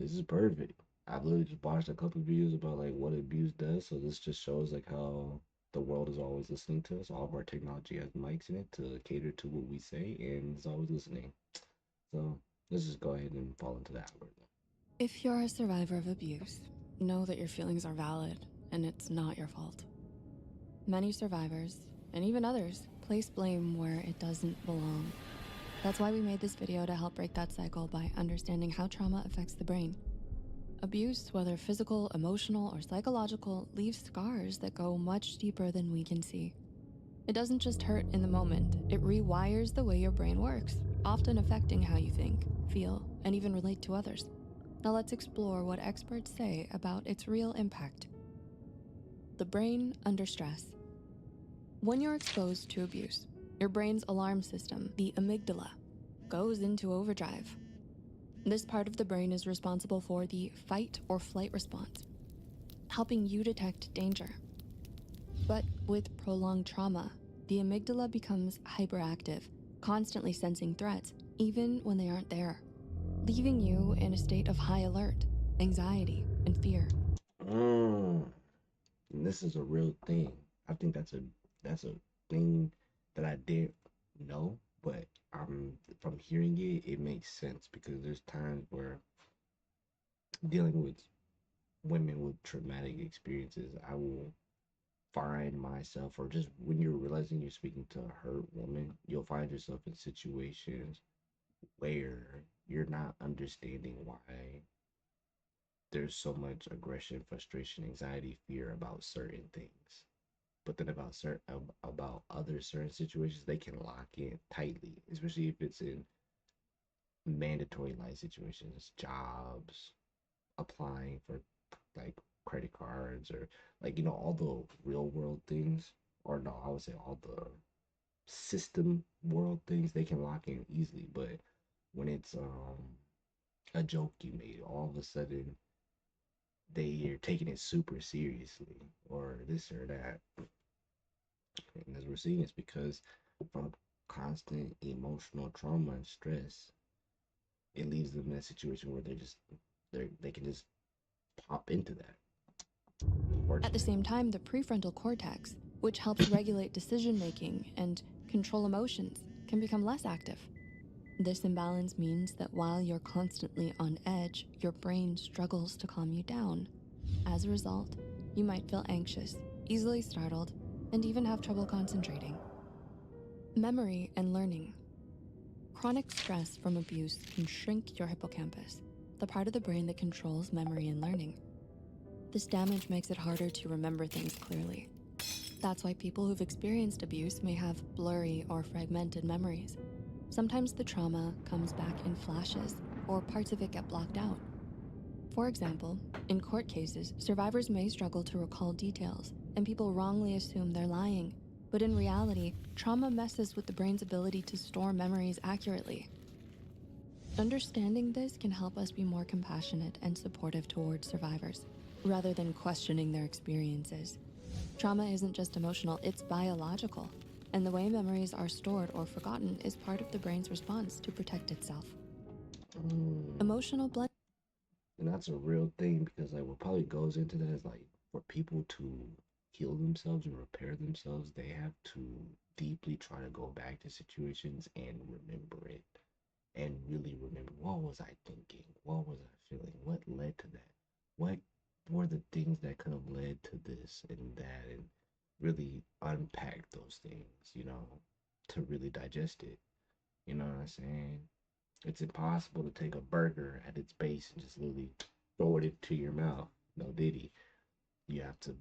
this is perfect. I've literally just watched a couple of videos about like what abuse does, so this just shows like how the world is always listening to us. All of our technology has mics in it to cater to what we say, and it's always listening. So let's just go ahead and fall into that algorithm. If you're a survivor of abuse, know that your feelings are valid and it's not your fault. Many survivors, and even others, place blame where it doesn't belong. That's why we made this video to help break that cycle by understanding how trauma affects the brain. Abuse, whether physical, emotional, or psychological, leaves scars that go much deeper than we can see. It doesn't just hurt in the moment, it rewires the way your brain works, often affecting how you think, feel, and even relate to others. Now let's explore what experts say about its real impact. The brain under stress. When you're exposed to abuse, your brain's alarm system, the amygdala, goes into overdrive. This part of the brain is responsible for the fight or flight response, helping you detect danger. But with prolonged trauma, the amygdala becomes hyperactive, constantly sensing threats, even when they aren't there, leaving you in a state of high alert, anxiety, and fear. Mm. And this is a real thing. I think that's a thing that I didn't know, but from hearing it, it makes sense because there's times where dealing with women with traumatic experiences, I will find myself, or just when you're realizing you're speaking to a hurt woman, you'll find yourself in situations where you're not understanding why there's so much aggression, frustration, anxiety, fear about certain things. But then about other certain situations, they can lock in tightly, especially if it's in mandatory life situations, jobs, applying for like credit cards, or like all the real world things, or no, I would say all the system world things, they can lock in easily. But when it's a joke you made, all of a sudden they are taking it super seriously, or this or that. And as we're seeing, it's because from constant emotional trauma and stress, it leaves them in a situation where they can just pop into that, At the unfortunately. same time, the prefrontal cortex, which helps regulate decision making and control emotions, can become less active. This imbalance means that while you're constantly on edge, your brain struggles to calm you down. As a result, you might feel anxious, easily startled, and even have trouble concentrating. Memory and learning. Chronic stress from abuse can shrink your hippocampus, the part of the brain that controls memory and learning. This damage makes it harder to remember things clearly. That's why people who've experienced abuse may have blurry or fragmented memories. Sometimes the trauma comes back in flashes, or parts of it get blocked out. For example, in court cases, survivors may struggle to recall details, and people wrongly assume they're lying. But in reality, trauma messes with the brain's ability to store memories accurately. Understanding this can help us be more compassionate and supportive towards survivors, rather than questioning their experiences. Trauma isn't just emotional, it's biological. And the way memories are stored or forgotten is part of the brain's response to protect itself. Mm. Emotional blood. And that's a real thing, because like what probably goes into that is like for people to heal themselves and repair themselves, they have to deeply try to go back to situations and remember it, and really remember, what was I thinking? What was I feeling? What led to that? What were the things that could have led to this and that? And really unpack those things, to really digest it. You know what I'm saying? It's impossible to take a burger at its base and just literally throw it into your mouth. No diddy. You have to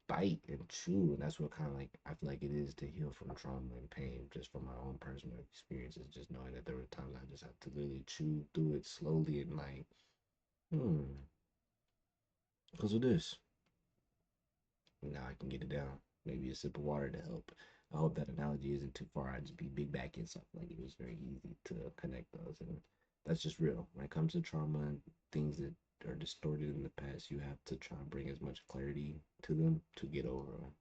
bite and chew, and that's what kind of like I feel like it is to heal from trauma and pain, just from my own personal experiences. Just knowing that there were times I just have to literally chew through it slowly and like, because of this. And now I can get it down. Maybe a sip of water to help. I hope that analogy isn't too far. I'd just be big back and stuff. Like it was very easy to connect those, and that's just real. When it comes to trauma and things that are distorted in the past, you have to try and bring as much clarity to them to get over them.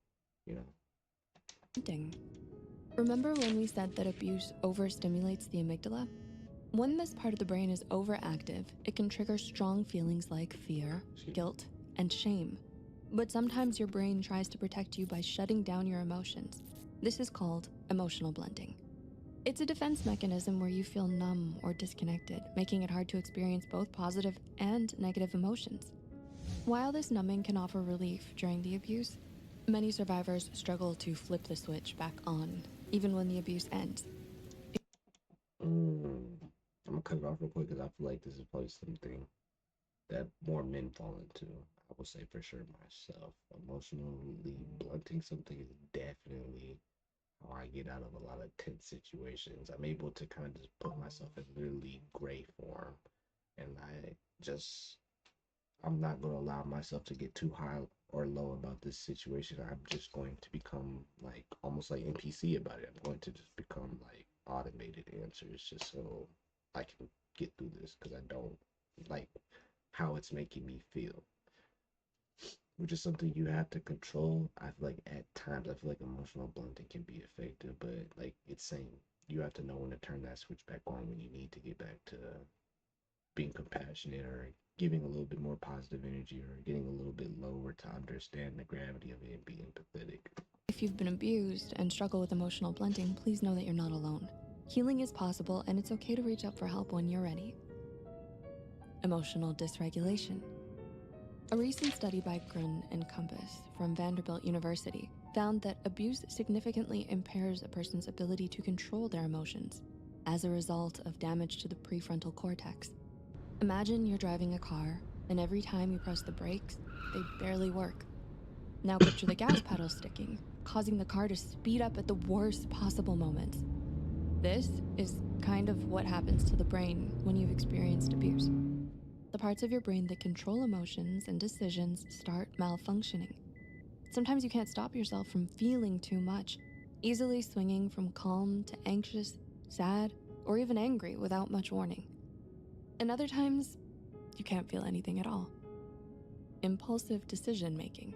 You know. Remember when we said that abuse overstimulates the amygdala? When this part of the brain is overactive, it can trigger strong feelings like fear, guilt, and shame. But sometimes your brain tries to protect you by shutting down your emotions. This is called emotional blunting. It's a defense mechanism where you feel numb or disconnected, making it hard to experience both positive and negative emotions. While this numbing can offer relief during the abuse, many survivors struggle to flip the switch back on, even when the abuse ends. Mm. I'm gonna cut it off real quick because I feel like this is probably something that more men fall into. I will say for sure myself. Emotionally blunting something is definitely how I get out of a lot of tense situations. I'm able to kind of just put myself in literally gray form, and I'm not going to allow myself to get too high or low about this situation. I'm just going to become like almost like NPC about it. I'm going to just become like automated answers just so I can get through this because I don't like how it's making me feel, which is something you have to control. I feel like at times I feel like emotional blunting can be effective, but like it's saying you have to know when to turn that switch back on when you need to get back to being compassionate or giving a little bit more positive energy or getting a little bit lower to understand the gravity of it and be empathetic. If you've been abused and struggle with emotional blunting, please know that you're not alone. Healing is possible, and it's okay to reach out for help when you're ready. Emotional dysregulation. A recent study by Grun and Compass from Vanderbilt University found that abuse significantly impairs a person's ability to control their emotions as a result of damage to the prefrontal cortex. Imagine you're driving a car, and every time you press the brakes, they barely work. Now picture the gas pedal sticking, causing the car to speed up at the worst possible moments. This is kind of what happens to the brain when you've experienced abuse. The parts of your brain that control emotions and decisions start malfunctioning. Sometimes you can't stop yourself from feeling too much, easily swinging from calm to anxious, sad, or even angry without much warning. And other times, you can't feel anything at all. Impulsive decision making.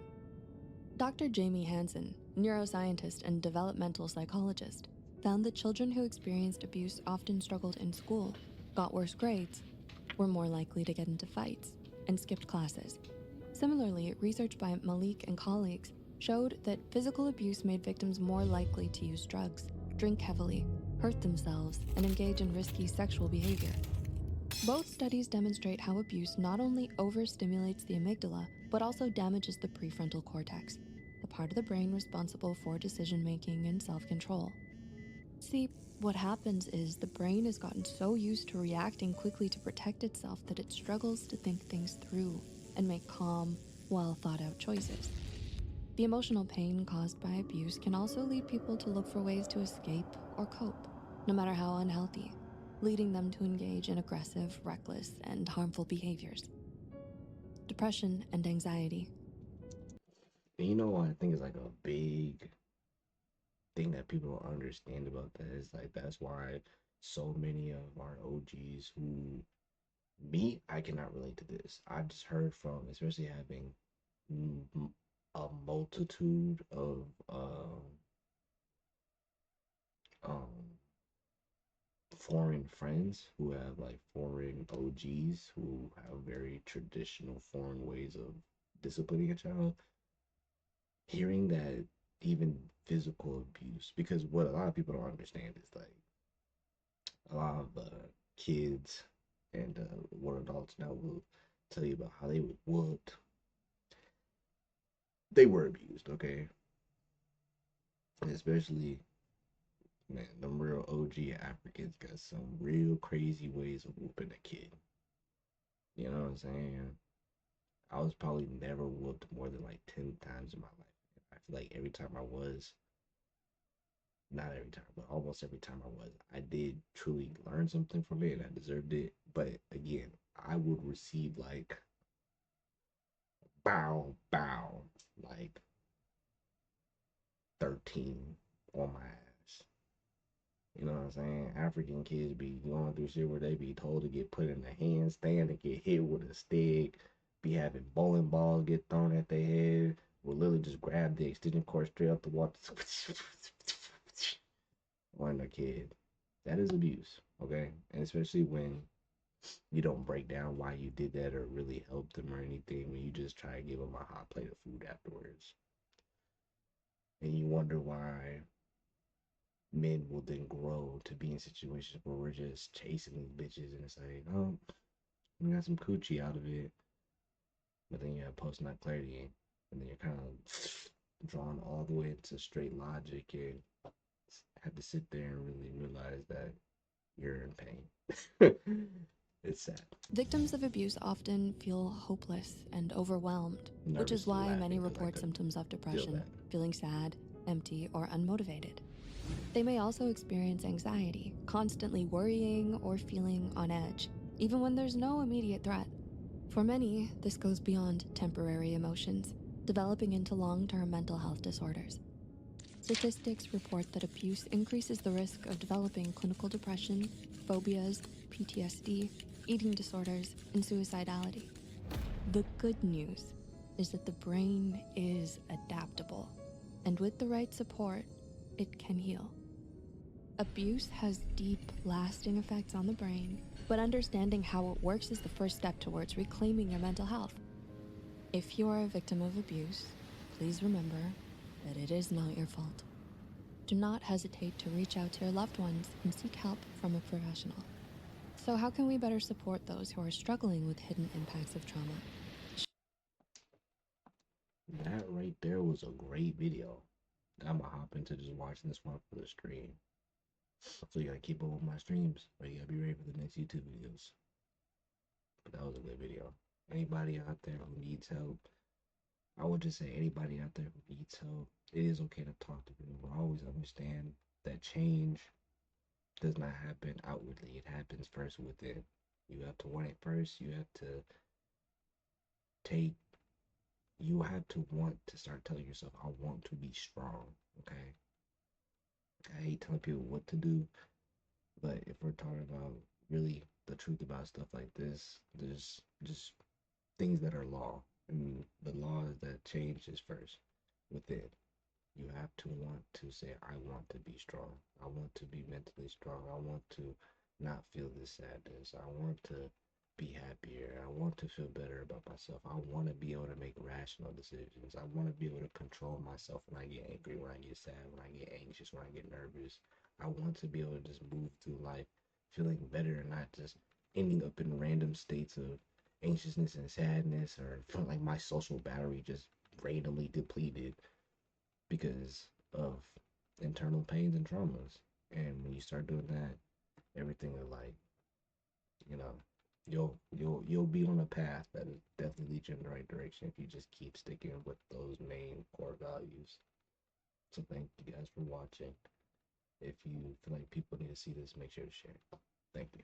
Dr. Jamie Hansen, neuroscientist and developmental psychologist, found that children who experienced abuse often struggled in school, got worse grades, were more likely to get into fights, and skipped classes. Similarly, research by Malik and colleagues showed that physical abuse made victims more likely to use drugs, drink heavily, hurt themselves, and engage in risky sexual behavior. Both studies demonstrate how abuse not only overstimulates the amygdala, but also damages the prefrontal cortex, the part of the brain responsible for decision-making and self-control. See, what happens is the brain has gotten so used to reacting quickly to protect itself that it struggles to think things through and make calm, well-thought-out choices. The emotional pain caused by abuse can also lead people to look for ways to escape or cope, no matter how unhealthy, leading them to engage in aggressive, reckless, and harmful behaviors. Depression and anxiety. And you know what I think is like a big thing that people don't understand about that is like that's why so many of our OGs who me, I cannot relate to this. I just heard from, especially having a multitude of um, foreign friends who have like foreign OGs who have very traditional foreign ways of disciplining a child. Hearing that even physical abuse, because what a lot of people don't understand is like a lot of kids and what adults now will tell you about how they were whooped. They were abused, okay? And especially, man, them real OG Africans got some real crazy ways of whooping a kid. You know what I'm saying? I was probably never whooped more than like 10 times in my life. I feel like every time I was, not every time, but almost every time I was, I did truly learn something from it and I deserved it. But again, I would receive like bow, bow, like 13 on my ass. You know what I'm saying? African kids be going through shit where they be told to get put in a handstand and get hit with a stick, be having bowling balls get thrown at their head, will literally just grab the extension cord straight up the wall. On a kid. that is abuse, okay? And especially when you don't break down why you did that or really help them or anything, when you just try to give them a hot plate of food afterwards. And you wonder why men will then grow to be in situations where we're just chasing these bitches and it's like, oh, we got some coochie out of it. But then you have post nut clarity, and then you're kind of drawn all the way into straight logic and have to sit there and really realize that you're in pain. It's sad. Victims of abuse often feel hopeless and overwhelmed, I'm which is nervously why laughing many because I report could symptoms of feel depression, that. feeling sad, empty, or unmotivated. They may also experience anxiety, constantly worrying or feeling on edge, even when there's no immediate threat. For many, this goes beyond temporary emotions, developing into long-term mental health disorders. Statistics report that abuse increases the risk of developing clinical depression, phobias, PTSD, eating disorders, and suicidality. The good news is that the brain is adaptable, and with the right support, it can heal. Abuse has deep, lasting effects on the brain, but understanding how it works is the first step towards reclaiming your mental health. If you are a victim of abuse, please remember that it is not your fault. Do not hesitate to reach out to your loved ones and seek help from a professional. So, how can we better support those who are struggling with hidden impacts of trauma? That right there was a great video. I'm gonna hop into just watching this one for the stream. So you gotta keep up with my streams, or you gotta be ready for the next YouTube videos. But that was a good video. Anybody out there who needs help, I would just say anybody out there who needs help, it is okay to talk to people. Always understand that change does not happen outwardly. It happens first within. You have to want it first. You have to take, you have to want to start telling yourself, I want to be strong. Okay. I hate telling people what to do, but if we're talking about really the truth about stuff like this, there's just things that are law. And the law is that change is first within. You have to want to say, I want to be strong. I want to be mentally strong. I want to not feel this sadness. I want to be happier. I want to feel better about myself. I want to be able to make rational decisions. I want to be able to control myself when I get angry, when I get sad, when I get anxious, when I get nervous. I want to be able to just move through life feeling better and not just ending up in random states of anxiousness and sadness or feeling like my social battery just randomly depleted because of internal pains and traumas. And when you start doing that, everything is like, you know, you'll be on a path that is definitely lead you in the right direction if you just keep sticking with those main core values. So thank you guys for watching. If you feel like people need to see this, make sure to share. Thank you.